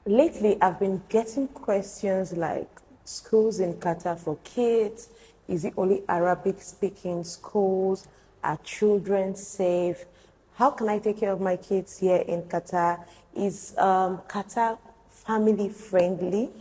Lately, I've been getting questions like schools in Qatar for kids. Is it only Arabic speaking schools? Are children safe? How can I take care of my kids here in Qatar? Is Qatar family friendly?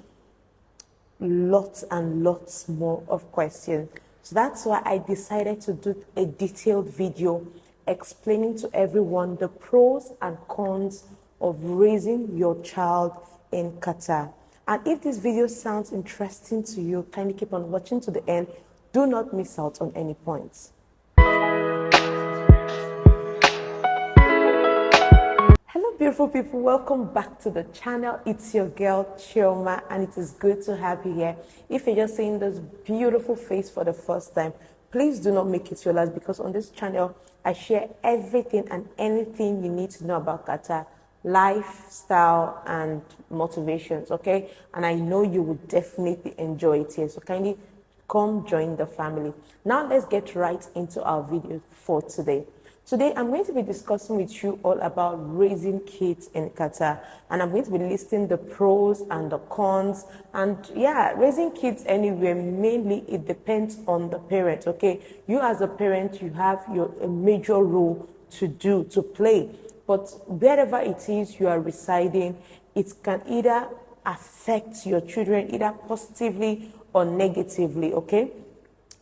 Lots and lots more of questions. So that's why I decided to do a detailed video explaining to everyone the pros and cons of raising your child in Qatar. And if this video sounds interesting to you, kindly keep on watching to the end. Do not miss out on any points. Hello beautiful people, welcome back to the channel. It's your girl Shioma and it is good to have you here. If you're just seeing this beautiful face for the first time, please do not make it your last, because on this channel I share everything and anything you need to know about Qatar, lifestyle and motivations, okay? And I know you will definitely enjoy it here, so kindly come join the family. Now let's get right into our video for today. Today, I'm going to be discussing with you all about raising kids in Qatar, and I'm going to be listing the pros and the cons. And yeah, raising kids anywhere, mainly it depends on the parent, okay? You as a parent, you have a major role to play. But wherever it is you are residing, it can either affect your children, either positively or negatively, okay?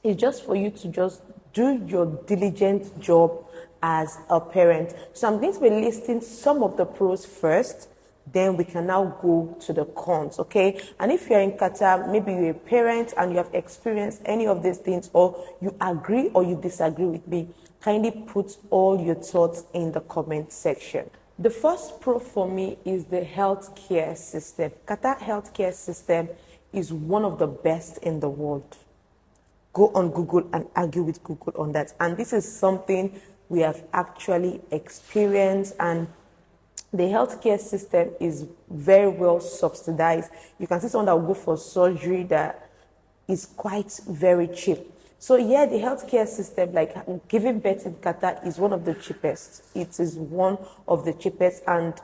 It's just for you to just do your diligent job as a parent. So I'm going to be listing some of the pros first, then we can now go to the cons, okay? And if you're in Qatar, maybe you're a parent and you have experienced any of these things, or you agree or you disagree with me, kindly put all your thoughts in the comment section. The first pro for me is the healthcare system. Qatar healthcare system is one of the best in the world. Go on Google and argue with Google on that. And this is something we have actually experienced, and the healthcare system is very well subsidized. You can see someone that will go for surgery that is quite very cheap. So yeah, the healthcare system, like giving birth in Qatar, is one of the cheapest. It is one of the cheapest, and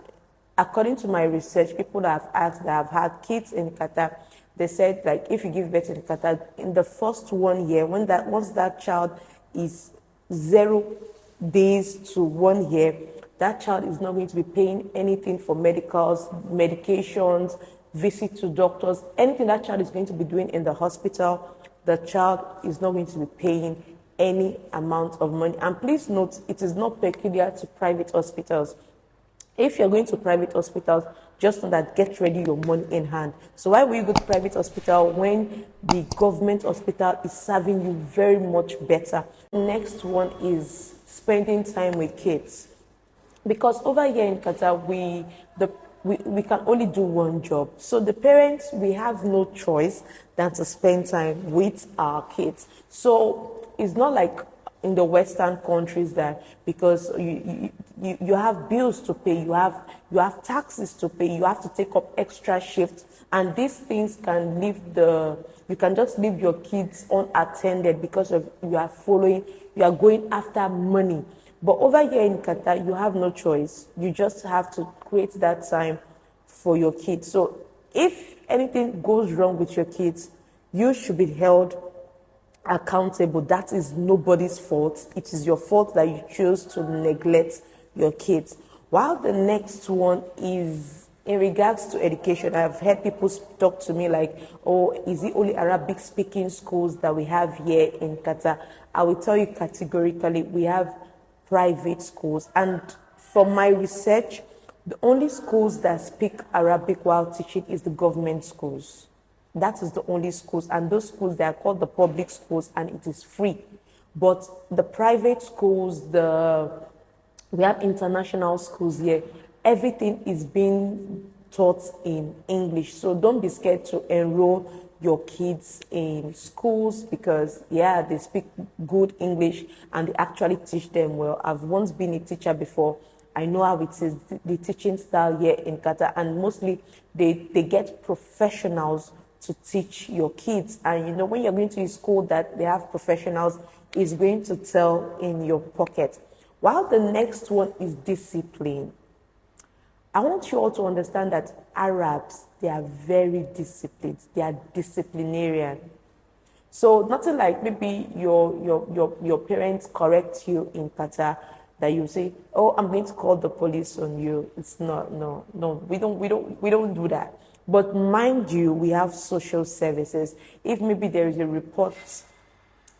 according to my research, people that I've asked that have had kids in Qatar, they said, like, if you give birth in Qatar, in the first 1 year, once that child is 0 days to 1 year, that child is not going to be paying anything for medicals, medications, visit to doctors, anything that child is going to be doing in the hospital. The child is not going to be paying any amount of money. And please note, it is not peculiar to private hospitals. If you're going to private hospitals, just know that get ready your money in hand. So why will you go to private hospital when the government hospital is serving you very much better? Next one is spending time with kids. Because over here in Qatar, we can only do one job. So the parents, we have no choice than to spend time with our kids. So it's not like in the Western countries that because you have bills to pay, you have taxes to pay, you have to take up extra shifts, and these things can you can just leave your kids unattended because of you are going after money. But over here in Qatar, you have no choice. You just have to create that time for your kids. So if anything goes wrong with your kids, you should be held accountable. That is nobody's fault. It is your fault that you chose to neglect your kids. While the next one is in regards to education. I've heard people talk to me like, oh, is it only Arabic speaking schools that we have here in Qatar? I will tell you categorically, we have private schools. And from my research, the only schools that speak Arabic while teaching is the government schools. That is the only schools, and those schools, they are called the public schools, and it is free. But the private schools, we have international schools here. Everything is being taught in English. So don't be scared to enroll your kids in schools because, yeah, they speak good English and they actually teach them well. I've once been a teacher before. I know how it is, the teaching style here in Qatar, and mostly they get professionals to teach your kids. And you know, when you're going to a school that they have professionals, it's going to tell in your pocket. While the next one is discipline. I want you all to understand that Arabs, they are very disciplined. They are disciplinarian. So nothing like maybe your parents correct you in Qatar that you say, "Oh, I'm going to call the police on you." It's not, no, no. We don't do that. But mind you, we have social services. If maybe there is a report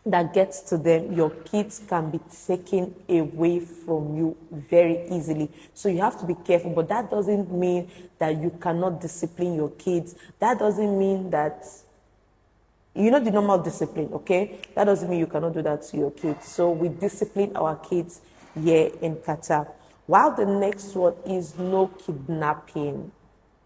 that gets to them, your kids can be taken away from you very easily. So you have to be careful, but that doesn't mean that you cannot discipline your kids. That doesn't mean that, you know, the normal discipline, okay? That doesn't mean you cannot do that to your kids. So we discipline our kids here in Qatar. While the next one is no kidnapping.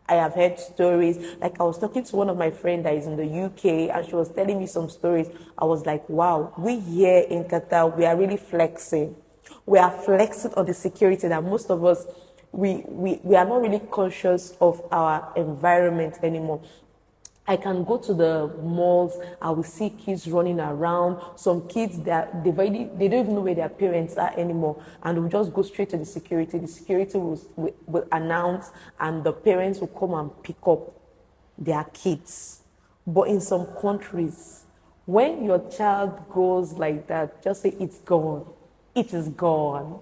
I have heard stories, like I was talking to one of my friends that is in the UK and she was telling me some stories. I was like, wow, we here in Qatar, we are really flexing. We are flexing on the security that most of us, we are not really conscious of our environment anymore. I can go to the malls, I will see kids running around. Some kids, they don't even know where their parents are anymore. And will just go straight to the security. The security will announce and the parents will come and pick up their kids. But in some countries, when your child goes like that, just say it's gone. It is gone.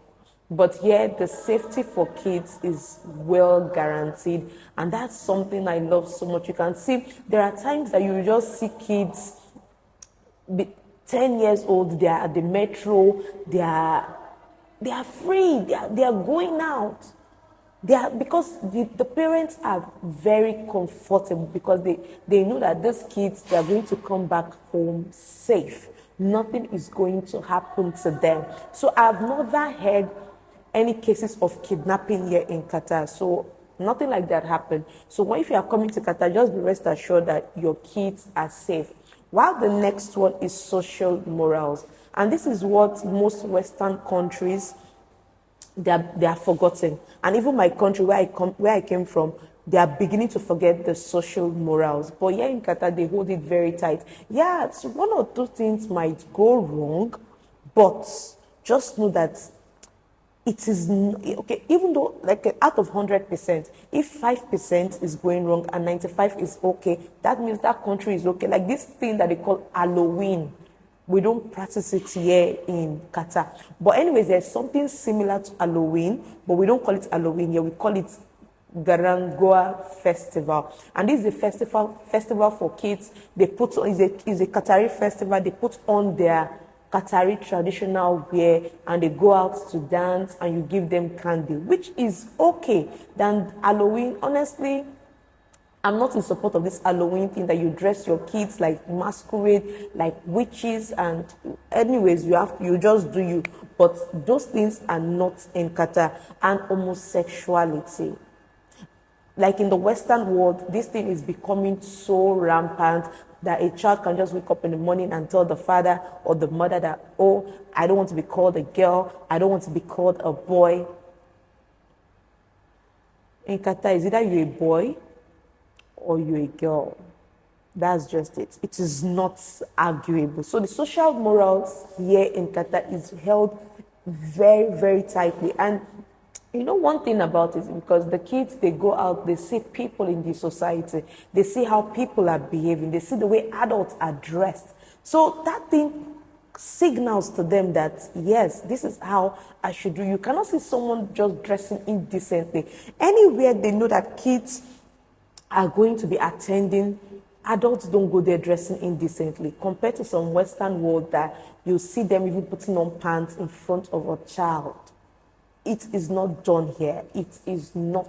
But here, the safety for kids is well guaranteed. And that's something I love so much. You can see, there are times that you just see kids, 10 years old, they are at the metro, they are free, they are going out. Because the parents are very comfortable because they know that these kids, they are going to come back home safe. Nothing is going to happen to them. So I've never heard any cases of kidnapping here in Qatar. So nothing like that happened. So if you are coming to Qatar, just be rest assured that your kids are safe. While the next one is social morals. And this is what most Western countries, they are forgotten. And even my country, where I came from, they are beginning to forget the social morals. But here in Qatar, they hold it very tight. Yeah, so one or two things might go wrong, but just know that it is okay. Even though, like, out of 100%, if 5% is going wrong and 95 is okay, that means that country is okay. Like this thing that they call Halloween, we don't practice it here in Qatar. But anyways, there's something similar to Halloween, but we don't call it Halloween here. We call it Garangoa Festival. And this is a festival for kids. They put on, is a Qatari festival. They put on their Qatari traditional wear and they go out to dance and you give them candy, which is okay than Halloween. Honestly, I'm not in support of this Halloween thing that you dress your kids like masquerade, like witches, and anyways, you just do you. But those things are not in Qatar. And homosexuality. Like in the Western world, this thing is becoming so rampant that a child can just wake up in the morning and tell the father or the mother that, oh, I don't want to be called a girl, I don't want to be called a boy. In Qatar, is either you're a boy or you're a girl. That's just it. It is not arguable. So the social morals here in Qatar is held very, very tightly. And you know one thing about it, because the kids, they go out, they see people in the society, they see how people are behaving, they see the way adults are dressed. So that thing signals to them that, yes, this is how I should do. You cannot see someone just dressing indecently. Anywhere they know that kids are going to be attending, adults don't go there dressing indecently, compared to some Western world that you see them even putting on pants in front of a child. It is not done here. It is not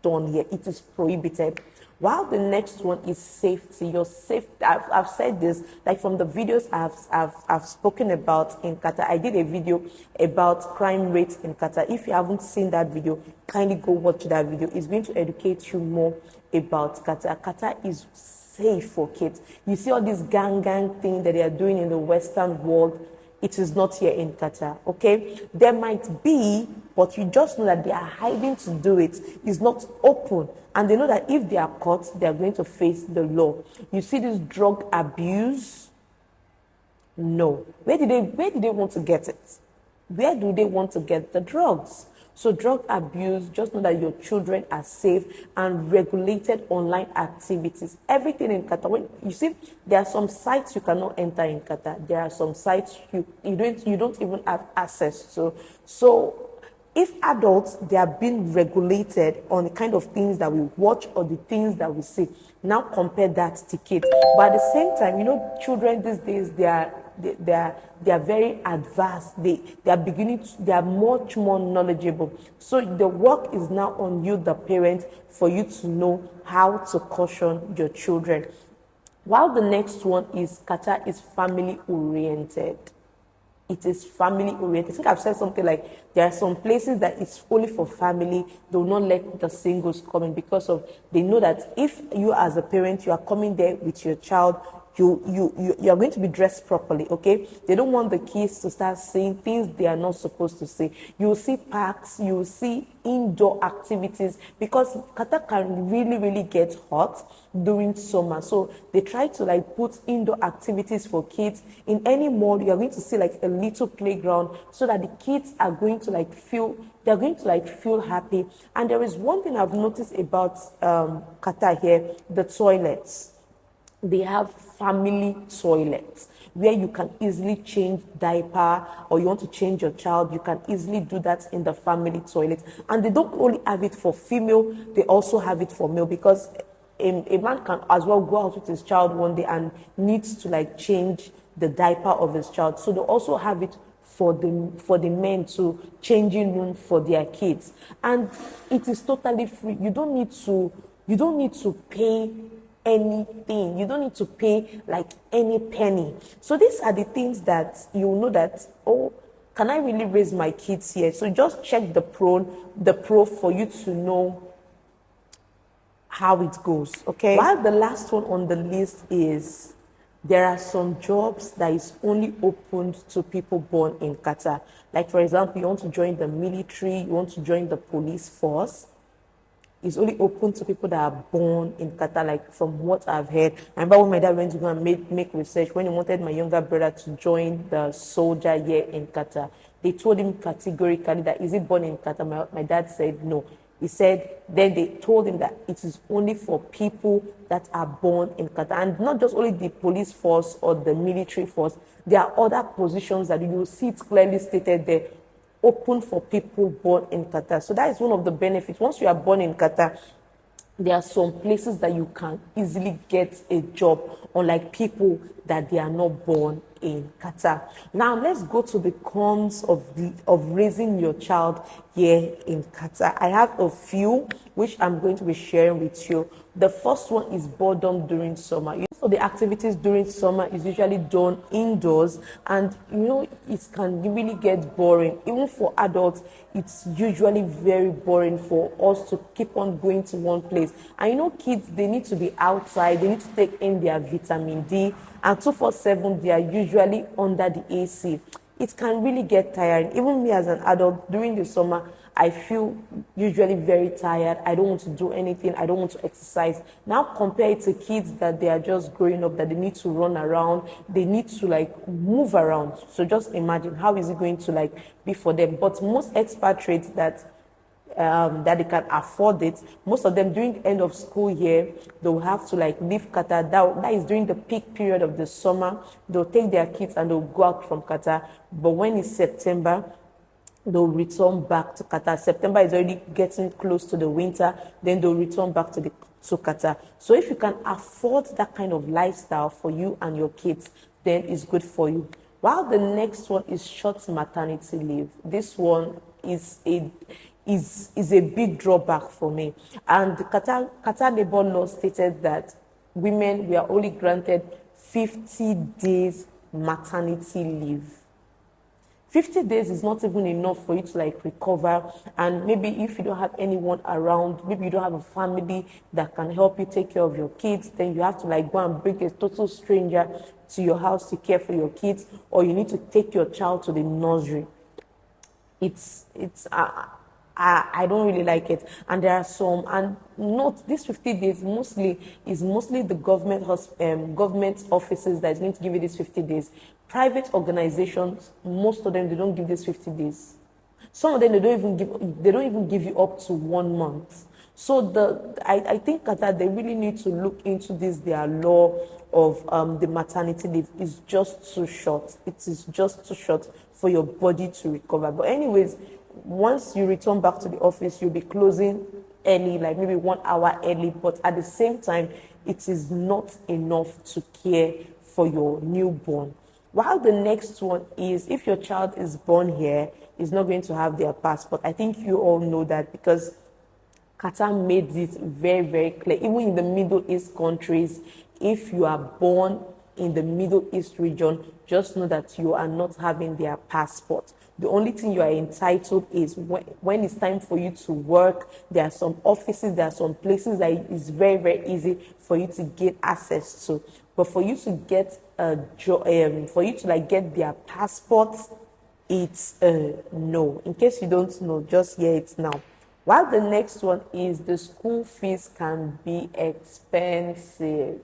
done here. It is prohibited. While the next one is safety. Your safety. I've said this, like from the videos I've spoken about in Qatar. I did a video about crime rates in Qatar. If you haven't seen that video, kindly go watch that video. It's going to educate you more about Qatar. Qatar is safe for kids. You see all this gang thing that they are doing in the Western world. It is not here in Qatar, okay? There might be, but you just know that they are hiding to do it. It's not open. And they know that if they are caught, they are going to face the law. You see this drug abuse? No. Where did they want to get it? Where do they want to get the drugs? So drug abuse, just know that your children are safe, and regulated online activities. Everything in Qatar. When you see, there are some sites you cannot enter in Qatar. There are some sites you don't even have access to. So if adults, they are being regulated on the kind of things that we watch or the things that we see, now compare that to kids. But at the same time, children these days, they are very advanced. They are much more knowledgeable. So the work is now on you, the parent, for you to know how to caution your children. While the next one is Qatar is family oriented. It is family oriented. I think I've said something like there are some places that it's only for family. They will not let the singles come in because they know that if you as a parent, you are coming there with your child, you are going to be dressed properly, okay? They don't want the kids to start saying things they are not supposed to say. You will see parks, you will see indoor activities, because Qatar can really, really get hot during summer. So they try to put indoor activities for kids. In any mall, you are going to see a little playground, so that the kids are going to feel happy. And there is one thing I've noticed about Qatar here, the toilets. They have family toilets where you can easily change diaper, or you want to change your child, you can easily do that in the family toilet. And they don't only have it for female, they also have it for male, because a man can as well go out with his child one day and needs to change the diaper of his child. So they also have it for the men to changing room for their kids. And it is totally free. You don't need to pay anything. You don't need to pay any penny. So these are the things that you know that, oh, can I really raise my kids here? So just check the pro for you to know how it goes, okay? While the last one on the list is, there are some jobs that is only opened to people born in Qatar. Like, for example, you want to join the military, you want to join the police force. It's only open to people that are born in Qatar, from what I've heard. I remember when my dad went to go and make research, when he wanted my younger brother to join the soldier here in Qatar, they told him categorically that, is he born in Qatar? My dad said no. He said, then they told him that it is only for people that are born in Qatar. And not just only the police force or the military force, there are other positions that you will see it clearly stated there, open for people born in Qatar. So that is one of the benefits. Once you are born in Qatar, there are some places that you can easily get a job, unlike people that they are not born in Qatar. Now let's go to the cons of raising your child here in Qatar. I have a few which I'm going to be sharing with you. The first one is boredom during summer. So the activities during summer is usually done indoors, and it can really get boring. Even for adults, it's usually very boring for us to keep on going to one place. And kids, they need to be outside, they need to take in their vitamin D, and 24/7 they are usually under the AC. It can really get tiring. Even me as an adult, during the summer, I feel usually very tired. I don't want to do anything. I don't want to exercise. Now compare it to kids that they are just growing up, that they need to run around. They need to move around. So just imagine how is it going to be for them. But most expatriates that they can afford it, most of them during the end of school year, they'll have to leave Qatar. That is during the peak period of the summer. They'll take their kids and they'll go out from Qatar. But when it's September, they'll return back to Qatar. September is already getting close to the winter, then they'll return back to Qatar. So if you can afford that kind of lifestyle for you and your kids, then it's good for you. While the next one is short maternity leave. This one is a big drawback for me. And the Qatar labor law stated that women were only granted 50 days maternity leave. 50 days is not even enough for you to recover. And maybe if you don't have anyone around, maybe you don't have a family that can help you take care of your kids, then you have to go and bring a total stranger to your house to care for your kids, or you need to take your child to the nursery. I don't really like it. And there are some, and note, these 50 days is mostly the government offices that is going to give you these 50 days. Private organizations, most of them, they don't give these 50 days. Some of them, they don't even give you up to 1 month. So I think Qatar, they really need to look into this. Their law of the maternity leave is just too short. It is just too short for your body to recover. But anyways, once you return back to the office, you'll be closing early, like maybe 1 hour early. But at the same time, it is not enough to care for your newborn. While the next one is, if your child is born here, is not going to have their passport. I think you all know that because Qatar made it very, very clear. Even in the Middle East countries, if you are born in the Middle East region, just know that you are not having their passport. The only thing you are entitled is when it's time for you to work. There are some offices, there are some places that it's very, very easy for you to get access to. But for you to get a job, for you to like get their passport, it's no. In case you don't know, just hear it now. While the next one is the school fees can be expensive.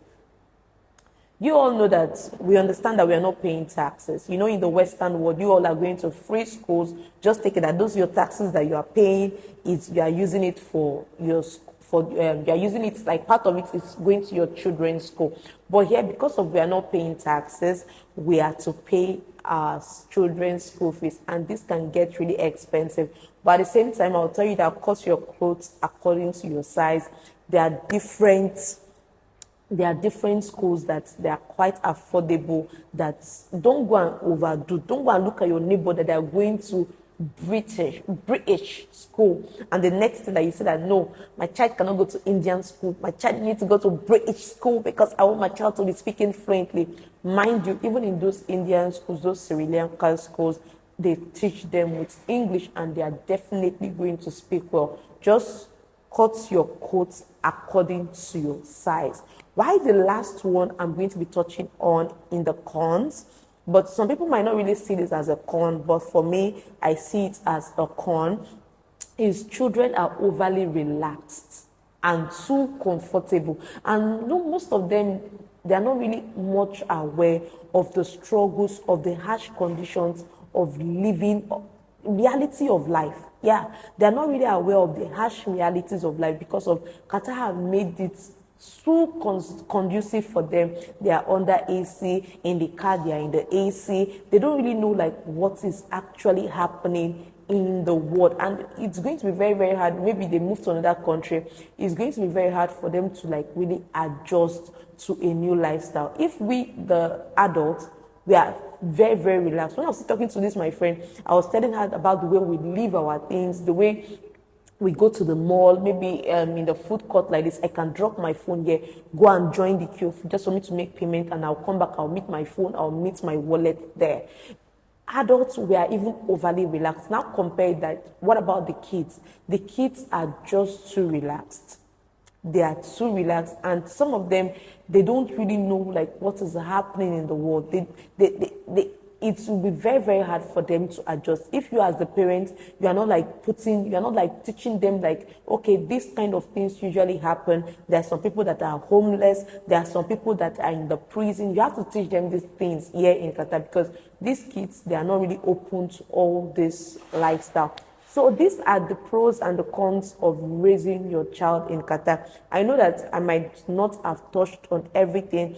You all know that we understand that we are not paying taxes. You know, in the Western world, you all are going to free schools. Just take it that those are your taxes that you are paying. You are using it for your you are using it, like part of it is going to your children's school. But here, because of we are not paying taxes, we are to pay our children's school fees, and this can get really expensive. But at the same time, I'll tell you that cost your clothes according to your size. There are different schools that they are quite affordable, that don't go and overdo. Don't go and look at your neighbor that they are going to British school, and the next thing that you say that no, my child cannot go to Indian school, my child needs to go to British school because I want my child to be speaking fluently. Mind you, even in those Indian schools, those Sri Lankan schools, they teach them with English and they are definitely going to speak well. Just cut your coat according to your size. Why the last one I'm going to be touching on in the cons, but some people might not really see this as a con, but for me, I see it as a con, is children are overly relaxed and too comfortable. And no, most of them, they are not really much aware of the struggles, of the harsh conditions of living, reality of life. Yeah, they are not really aware of the harsh realities of life because of Qatar have made it so conducive for them. They are under AC, in the car they are in the AC. They don't really know like what is actually happening in the world, and it's going to be very, very hard. Maybe they move to another country, it's going to be very hard for them to like really adjust to a new lifestyle. If we, the adults, we are very, very relaxed. When I was talking to this my friend, I was telling her about the way we live our things, the way we go to the mall, maybe in the food court like this. I can drop my phone here, go and join the queue just for me to make payment, and I'll come back, I'll meet my phone, I'll meet my wallet there. Adults were even overly relaxed. Now compare that. What about the kids? The kids are just too relaxed. They are too relaxed, and some of them, they don't really know like what is happening in the world. It will be very, very hard for them to adjust. If you as the parent, you are not like teaching them like, okay, these kind of things usually happen. There are some people that are homeless. There are some people that are in the prison. You have to teach them these things here in Qatar because these kids, they are not really open to all this lifestyle. So these are the pros and the cons of raising your child in Qatar. I know that I might not have touched on everything.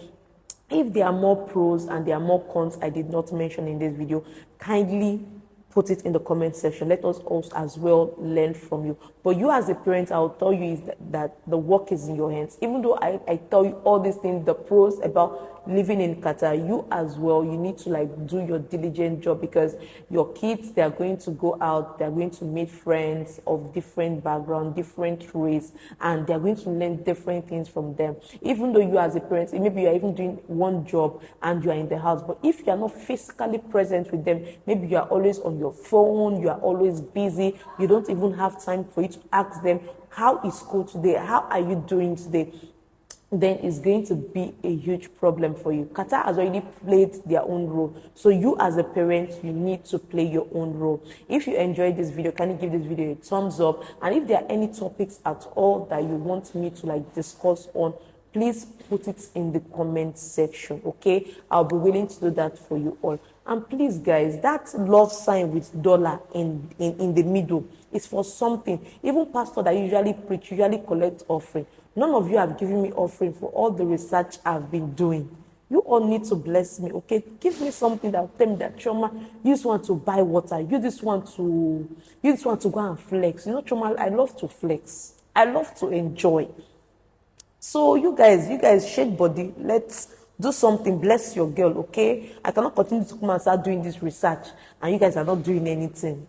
If there are more pros and there are more cons I did not mention in this video, kindly put it in the comment section. Let us also as well learn from you. But you as a parent, I'll tell you is that the work is in your hands. Even though I tell you all these things, the pros about living in Qatar, you as well, you need to like do your diligent job because your kids, they are going to go out, they are going to meet friends of different background, different race, and they are going to learn different things from them. Even though you as a parent, maybe you are even doing one job and you are in the house, but if you are not physically present with them, maybe you are always on your phone, you are always busy, you don't even have time for you to ask them, how is school today? How are you doing today? Then it's going to be a huge problem for you. Qatar has already played their own role. So you as a parent, you need to play your own role. If you enjoyed this video, can you give this video a thumbs up? And if there are any topics at all that you want me to like discuss on, please put it in the comment section, okay? I'll be willing to do that for you all. And please, guys, that love sign with dollar in the middle is for something. Even pastor that usually preach, usually collect offering. None of you have given me offering for all the research I've been doing. You all need to bless me, okay? Give me something that will tell me that, Chioma, you just want to buy water. You just want to go and flex. You know, Chioma, I love to flex. I love to enjoy. So you guys shake body. Let's do something. Bless your girl, okay? I cannot continue to come and start doing this research and you guys are not doing anything.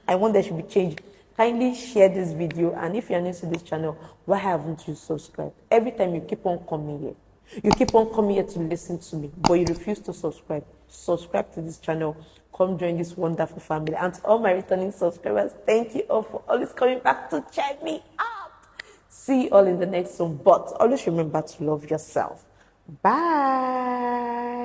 I want there should be change. Kindly share this video, and if you're new to this channel, why haven't you subscribed? Every time you keep on coming here, you keep on coming here to listen to me, but you refuse to subscribe. Subscribe to this channel. Come join this wonderful family. And to all my returning subscribers, thank you all for always coming back to check me out. See you all in the next one, but always remember to love yourself. Bye.